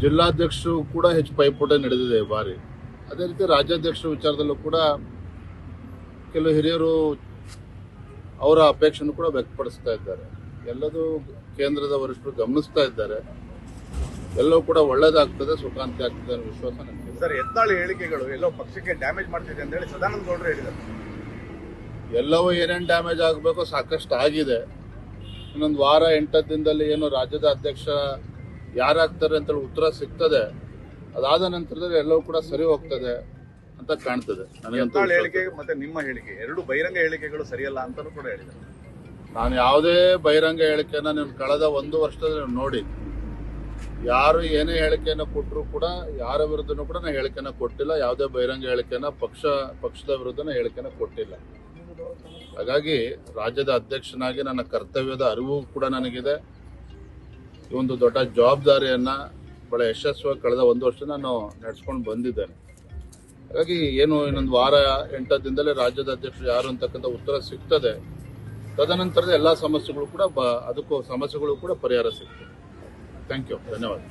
ಜಿಲ್ಲಾಧ್ಯಕ್ಷರು ಕೂಡ ಹೆಚ್ಚು ಪೈಪೋಟಿ ನಡೆದಿದೆ ಈ ಬಾರಿ. ಅದೇ ರೀತಿ ರಾಜ್ಯಾಧ್ಯಕ್ಷರ ವಿಚಾರದಲ್ಲೂ ಕೂಡ ಕೆಲವು ಹಿರಿಯರು ಅವರ ಅಪೇಕ್ಷೆಯನ್ನು ಕೂಡ ವ್ಯಕ್ತಪಡಿಸ್ತಾ ಇದ್ದಾರೆ. ಎಲ್ಲದೂ ಕೇಂದ್ರದ ವರಿಷ್ಠರು ಗಮನಿಸ್ತಾ ಇದ್ದಾರೆ. ಎಲ್ಲವೂ ಕೂಡ ಒಳ್ಳೇದಾಗ್ತದೆ, ಸುಖಾಂತಿ ಆಗ್ತದೆ ಅನ್ನೋ ವಿಶ್ವಾಸ ನನಗೆ. ಸರ್, ಯತ್ನಾಳ್ ಹೇಳಿಕೆಗಳು ಎಲ್ಲೋ ಪಕ್ಷಕ್ಕೆ ಡ್ಯಾಮೇಜ್ ಮಾಡ್ತಿದೆ ಅಂತ ಹೇಳಿ ಸದಾನಂದ ಗೌಡರು ಹೇಳಿದ್ದಾರೆ. ಎಲ್ಲವೂ ಏನೇನು ಡ್ಯಾಮೇಜ್ ಆಗಬೇಕೋ ಸಾಕಷ್ಟು ಆಗಿದೆ. ಇನ್ನೊಂದು ವಾರ 8 ದಿನದಲ್ಲಿ ಏನು ರಾಜ್ಯದ ಅಧ್ಯಕ್ಷ ಯಾರಾಗ್ತಾರೆ ಅಂತೇಳಿ ಉತ್ತರ ಸಿಗ್ತದೆ. ಅದಾದ ನಂತರದಲ್ಲಿ ಎಲ್ಲವೂ ಕೂಡ ಸರಿ ಹೋಗ್ತದೆ ಅಂತ ಕಾಣ್ತದೆ. ಯತ್ನಾಳ್ ಹೇಳಿಕೆ ಮತ್ತೆ ನಿಮ್ಮ ಹೇಳಿಕೆ ಎರಡು ಬಹಿರಂಗ ಹೇಳಿಕೆಗಳು ಸರಿಯಲ್ಲ ಅಂತಾನೂ ಕೂಡ ಹೇಳಿದ್ದಾರೆ. ನಾನು ಯಾವುದೇ ಬಹಿರಂಗ ಹೇಳಿಕೆನ ನೀವು ಕಳೆದ 1 ವರ್ಷದಲ್ಲಿ ನೋಡಿ, ಯಾರು ಏನೇ ಹೇಳಿಕೆಯನ್ನು ಕೊಟ್ಟರು ಕೂಡ ಯಾರ ವಿರುದ್ಧನೂ ಕೂಡ ನಾನು ಹೇಳಿಕೆನ ಕೊಟ್ಟಿಲ್ಲ. ಯಾವುದೇ ಬಹಿರಂಗ ಹೇಳಿಕೆನ ಪಕ್ಷದ ವಿರುದ್ಧನ ಹೇಳಿಕೆನ ಕೊಟ್ಟಿಲ್ಲ. ಹಾಗಾಗಿ ರಾಜ್ಯದ ಅಧ್ಯಕ್ಷನಾಗಿ ನನ್ನ ಕರ್ತವ್ಯದ ಅರಿವು ಕೂಡ ನನಗಿದೆ. ಈ ಒಂದು ದೊಡ್ಡ ಜವಾಬ್ದಾರಿಯನ್ನ ಬಹಳ ಯಶಸ್ವಿಯಾಗಿ ಕಳೆದ 1 ವರ್ಷ ನಾನು ನಡೆಸ್ಕೊಂಡು ಬಂದಿದ್ದೇನೆ. ಹಾಗಾಗಿ ಏನು ಇನ್ನೊಂದು ವಾರ 8 ದಿನದಲ್ಲಿ ರಾಜ್ಯದ ಅಧ್ಯಕ್ಷರು ಯಾರು ಅಂತಕ್ಕಂಥ ಉತ್ತರ ಸಿಗ್ತದೆ. ತದನಂತರದ ಎಲ್ಲ ಸಮಸ್ಯೆಗಳು ಕೂಡ ಪರಿಹಾರ ಸಿಗ್ತದೆ. ಥ್ಯಾಂಕ್ ಯು, ಧನ್ಯವಾದ.